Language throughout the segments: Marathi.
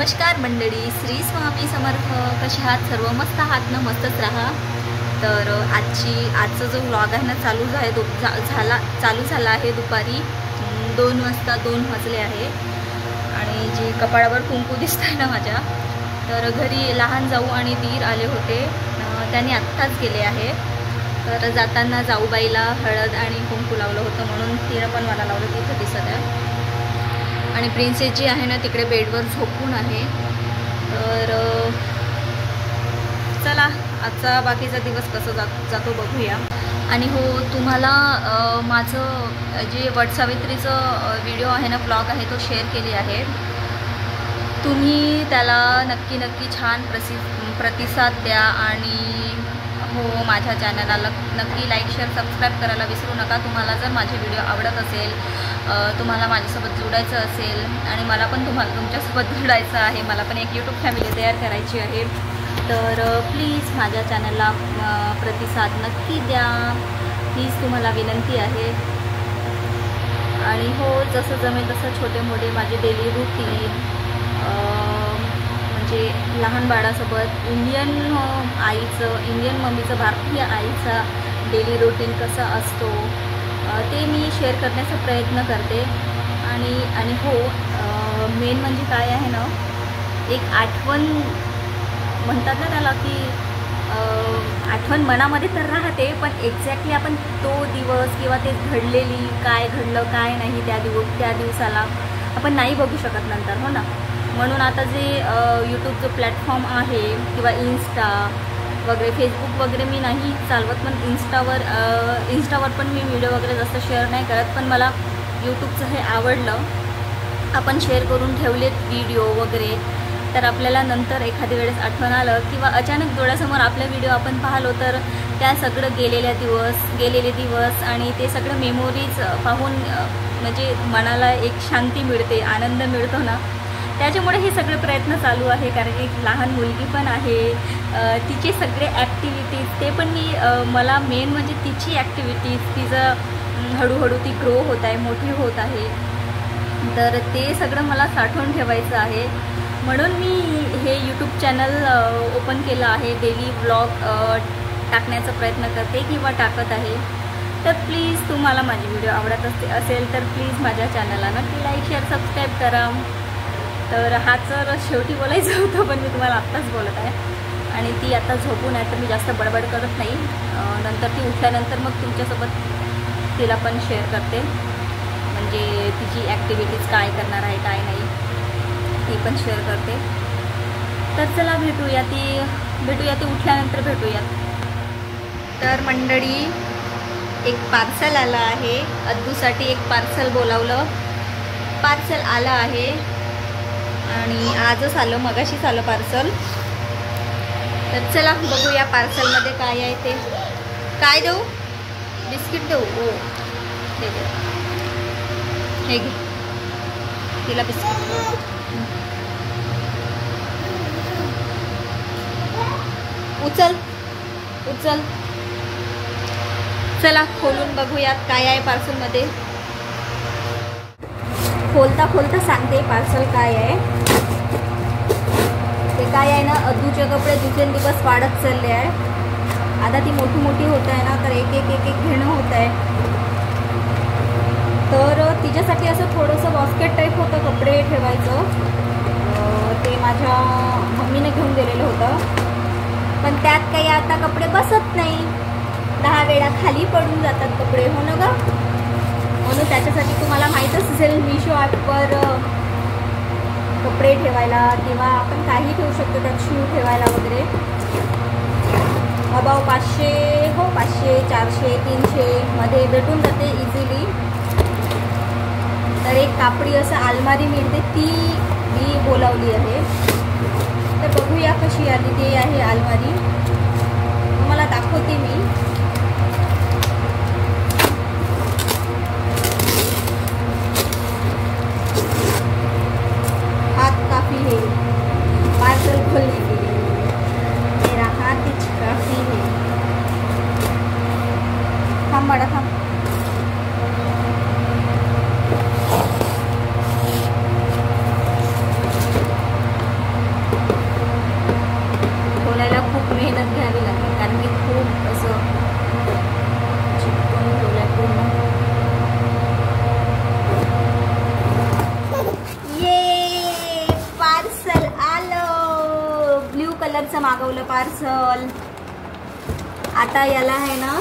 नमस्कार मंडळी, श्री स्वामी समर्थ. कसे आहात सर्व? मस्त आहात ना? मस्तच राहा. तर आजचा जो व्लॉग आहे ना चालू झाला आहे दुपारी 2 वाजता 2 वाजले आहे. आणि जी कपाळावर कुंकू दिसत आहे ना माझ्या, तर घरी लहान जाऊ आणि दीर आले होते, त्यांनी आत्ताच गेले आहे. तर जाताना जाऊबाईला हळद आणि कुंकू लावलं होतं, म्हणून तिनं पण मला लावलं, तिथं दिसत आहे. आणि प्रिन्सेस जी आहे ना तिकडे बेडवर झोपून आहे. तर चला आजचा बाकीचा दिवस कसं जातो बघूया. आणि हो, तुम्हाला माझं जे वटसावित्रीचं व्हिडिओ आहे ना, ब्लॉग आहे, तो शेअर केली आहे. तुम्ही त्याला नक्की छान प्रतिसाद द्या. आणि हो, माझ्या चॅनलला नक्की लाईक शेअर सबस्क्राईब करायला विसरू नका. तुम्हाला जर माझे व्हिडिओ आवडत असेल, तुम्हाला माझ्यासोबत जोडायचं असेल आणि मला पण तुमच्यासोबत जोडायचं आहे, मला पण एक यूट्यूब फॅमिली तयार करायची आहे, तर प्लीज माझ्या चॅनलला प्रतिसाद नक्की द्या. हीच तुम्हाला विनंती आहे. आणि हो, जसं जमेल तसं छोटे मोठे माझे डेली रुटीन, म्हणजे लहान बाळासोबत इंडियन मम्मीचं भारतीय आईचा डेली रुटीन कसा असतो ते मी शेअर करण्याचा प्रयत्न करते. आणि हो, मेन म्हणजे काय आहे ना, एक आठवण म्हणतात ना त्याला, की आठवण मनामध्ये तर राहते, पण एक्झॅक्टली आपण तो दिवस किंवा ते काय घडलं काय नाही त्या दिवसाला आपण नाही बघू शकत नंतर, हो ना. म्हणून आता जे यूट्यूबचं प्लॅटफॉर्म आहे किंवा इन्स्टा वगैरे, फेसबुक वगैरे मी नाही चालवत, पण इंस्टावर पण मी व्हिडिओ वगैरे जास्त शेअर नाही करत. पण मला यूट्यूबचं हे आवडलं, आपण शेअर करून ठेवलेत व्हिडिओ वगैरे, तर आपल्याला नंतर एखाद्या वेळेस आठवण आलं किंवा अचानक डोळ्यासमोर आपला व्हिडिओ आपण पाहिलो, तर त्या सगळं गेलेले दिवस आणि ते सगळं मेमोरीज पाहून म्हणजे मनाला एक शांती मिळते, आनंद मिळतो ना. त्याच्यामुळे हे सगळे प्रयत्न चालू आहे. कारण एक लहान मुलगी पण आहे, तिचे सगळे ॲक्टिव्हिटीज ते पण मला मेन म्हणजे तिची ॲक्टिव्हिटीज, तिचं हळूहळू ती ग्रो होत आहे, मोठी होत आहे, तर ते सगळं मला साठवून ठेवायचं आहे. म्हणून मी हे यूट्यूब चॅनल ओपन केलं आहे. डेली व्लॉग टाकण्याचा प्रयत्न करते किंवा टाकत आहे. तर प्लीज तुम्हाला माझी व्हिडिओ आवडत असेल तर प्लीज माझ्या चॅनलला नक्की लाईक शेअर सबस्क्राईब करा. तर हा तर शेवटी बोलायचं होतं, पण मी तुम्हाला आत्ताच बोलत आहे. आणि ती आता झोपून आहे, तर मी जास्त बडबड करत नाही. नंतर ती उठल्यानंतर मग तुमच्यासोबत तिला पण शेअर करते, म्हणजे तिची ॲक्टिव्हिटीज काय करणार आहे काय नाही ती पण शेअर करते. तर चला भेटूया ती उठल्यानंतर भेटूयात. तर मंडळी, एक पार्सल आलं आहे. अद्दूसाठी एक पार्सल बोलावलं, पार्सल आलं आहे आणि आजच आलं, मगाशीच आलं पार्सल. तर चला बघूया पार्सलमध्ये काय आहे ते. काय देऊ? बिस्किट देऊ? हो, हे घे, तिला बिस्किट. उचल. चला खोलून बघूयात काय आहे पार्सलमध्ये. खोलता सांगते पार्सल काय आहे. ते काय आहे ना, अद्दूचे कपडे दिवसेंदिवस वाढत चालले आहे. आता ती मोठी होत आहे ना, तर एक घेणं होत आहे. तर तिच्यासाठी असं थोडंसं बास्केट टाईप होतं कपडे ठेवायचं, ते माझ्या मम्मीने घेऊन दिलेलं होतं. पण त्यात काही आता कपडे बसत नाही, 10 वेळा खाली पडून जातात कपडे, हो ना ग. म्हणून त्याच्यासाठी तुम्हाला माहीतच असेल, मीशो ॲपवर कपडे ठेवायला किंवा आपण काही ठेवू शकतो, त्यात शू ठेवायला वगैरे अबाव 500 400 300 मध्ये भेटून जाते इझिली. तर एक कापडी असं अलमारी मिळते, ती मी बोलावली आहे. तर बघूया कशी आली. ते आहे अलमारी, तुम्हाला दाखवते मी. हाथ काफ़ी है पार्सल खोलने के लिए, मेरा हाथ काफ़ी है. थांब बड़ा थांब. मागवलं पार्सल. आता याला आहे ना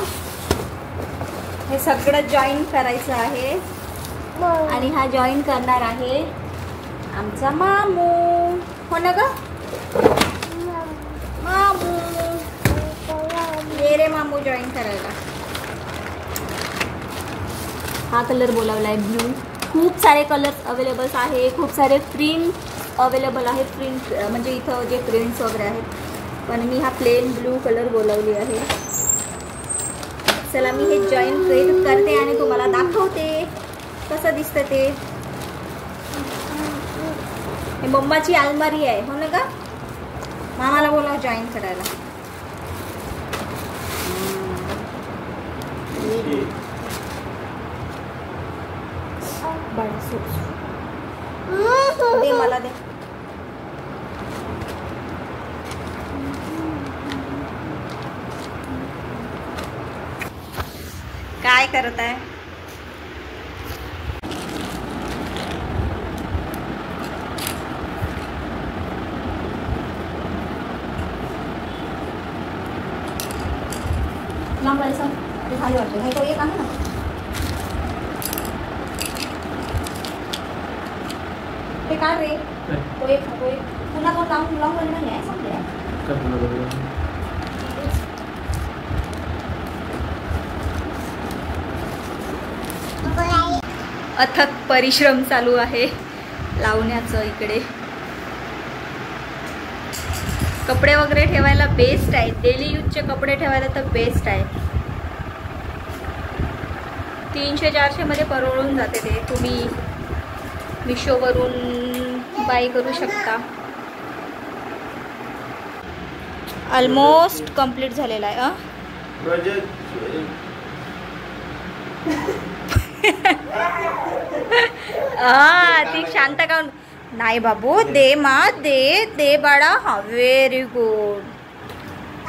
हे सगळं जॉईन करायचं आहे आणि हा जॉईन करणार आहे आमचा मामू. हो ना ग मामू, ये रे मामू जॉईन करायला. हा कलर बोलावला आहे ब्ल्यू. खूप सारे कलर्स अवेलेबल्स आहे, खूप सारे प्रिंट अवेलेबल आहेत. प्रिंट म्हणजे इथं जे प्रिंट्स वगैरे आहेत, पण मी हा प्लेन ब्लू कलर बोलावली आहे. चला मी हे जॉईन करते आणि तुम्हाला दाखवते कसं दिसतं ते. हे मम्माची अलमारी आहे. हो ना का, मामाला बोलाव जॉईन करायला. दे मला दे. काय करत आहे? लांब जायचं ते खाली वाटतं. हे तो एक आहे ना, ते काढ रे. तो एक पुन्हा तो लावून नाही आहे. समजलं अथक परिश्रम चालू आहे लावण्याचं. इकडे कपडे वगैरे ठेवायला बेस्ट आहे. डेली यूजचे कपडे ठेवायला तर बेस्ट आहे. 300-400 मध्ये परवडून जाते ते. तुम्ही मिशोवरून बाय करू शकता. ऑलमोस्ट कंप्लीट झालेला आहे. ती शांत का नाही बाबू, दे मा दे बाळा. हा व्हेरी गुड.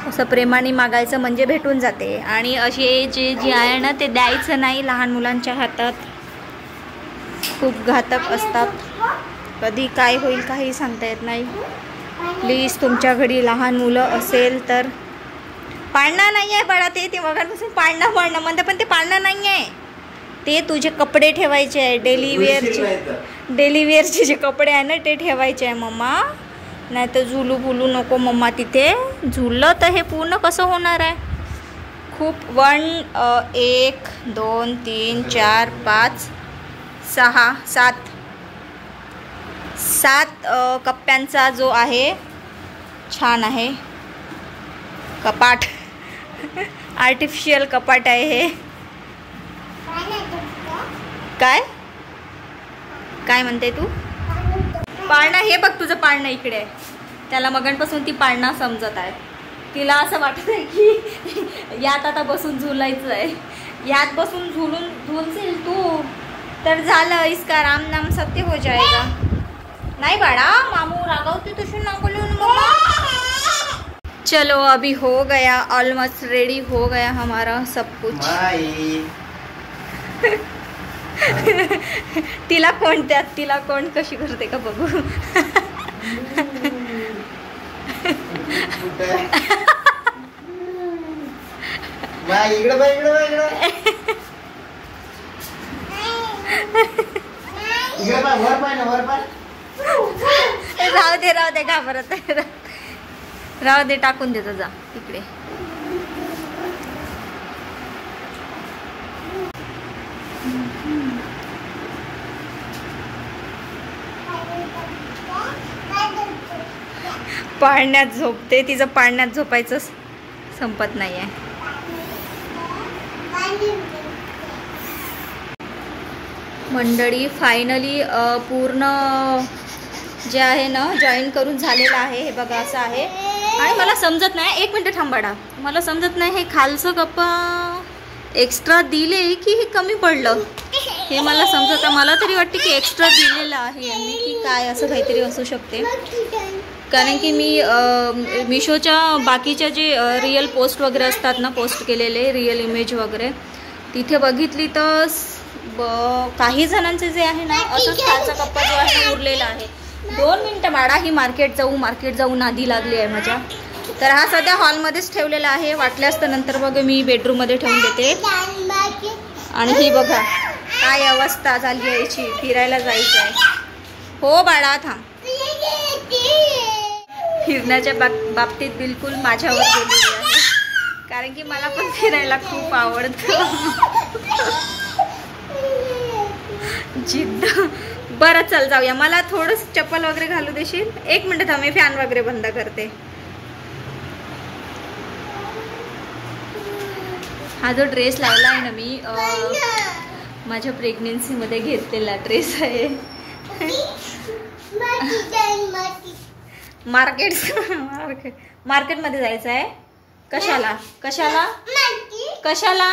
असं प्रेमाने मागायचं म्हणजे भेटून जाते. आणि असे जे आहे ना ते द्यायचं नाही लहान मुलांच्या हातात. खूप घातक असतात. कधी काय होईल काही सांगता येत नाही. प्लीज तुमच्या घरी लहान मुलं असेल तर पाळणा नाही आहे बाळा. ते वगैरेपासून पाळणा म्हणते, पण ते पाळणा नाही आहे. ते तुझे कपडे ठेवायचे आहे. डेली वेअरचे जे कपडे आहे ना ते ठेवायचे आहे मम्मा. नाही तर झुलू बुलू नको मम्मा. तिथे झुललं तर हे पूर्ण कसं होणार आहे. खूप 1 2 3 4 5 6 7 कप्प्यांचा जो आहे छान आहे कपाट. आर्टिफिशियल कपाट आहे हे. काय म्हणते तू? पाळणा हे बघ, तुझं पाळणं इकडे आहे. त्याला मगांपासून ती पाळणा समजत आहे. तिला असं वाटत आहे की यात आता बसून झुलायचं आहे. यात बसून झुलशील तू तर झालं, इसका राम नाम सत्य हो जाएगा. नहीं बाड़ा, मामू रागावते तुझे ना बोलो मम्मा. चलो अभी हो गया, ऑलमोस्ट रेडी हो गया हमारा सब कुछ. तिला कोण कशी करते का बघू. राहू दे घाबरत. राहू दे, टाकून देतो जा इकडे. पाळण्यात झोपते. तिचं पाळण्यात झोपायचं संपत नाही आहे. मंडळी फायनली पूर्ण जे आहे ना जॉईन करून झालेलं आहे. हे बघा असं आहे. आणि मला समजत नाही, 1 मिनिट थांबाडा. मला समजत नाही हे खालचं कप्पा एक्स्ट्रा दिले की हे कमी पडलं. हे मला समजत आहे. मला तरी वाटते की एक्स्ट्रा दिलेलं आहे यांनी की काय, असं काहीतरी असू शकते. कारण की मी मिशोच्या बाकीच्या जे रिअल पोस्ट वगैरे असतात ना, पोस्ट केलेले रिअल इमेज वगैरे, तिथे बघितली तर काही जणांचे जे आहे ना असंच खालचा कप्पा जो आहे उरलेला आहे. 2 मिनटं बाळा, ही मार्केट जाऊ नादी लागली आहे माझ्या. तर हा सध्या हॉलमध्येच ठेवलेला आहे, वाटल्यास तर नंतर बघ मी बेडरूममध्ये ठेवून देते. आणि ही बघा काय अवस्था झाली आहे याची, फिरायला जायचं आहे. हो बाळा थांब. फिरण्याच्या बाबतीत बिलकुल माझ्यावर गेलेली आहे, कारण की मला पण फिरायला खूप आवडतं. जिद्द. बरं चल जाऊया. मला थोडंस चप्पल वगैरे घालू देशील? 1 मिनिट थांब, मी फॅन वगैरे बंद करते. हा जो ड्रेस लावला आहे ना मी, माझ्या प्रेग्नेन्सीमध्ये घेतलेला ड्रेस आहे. मार्केटमध्ये जायचं आहे. कशाला कशाला कशाला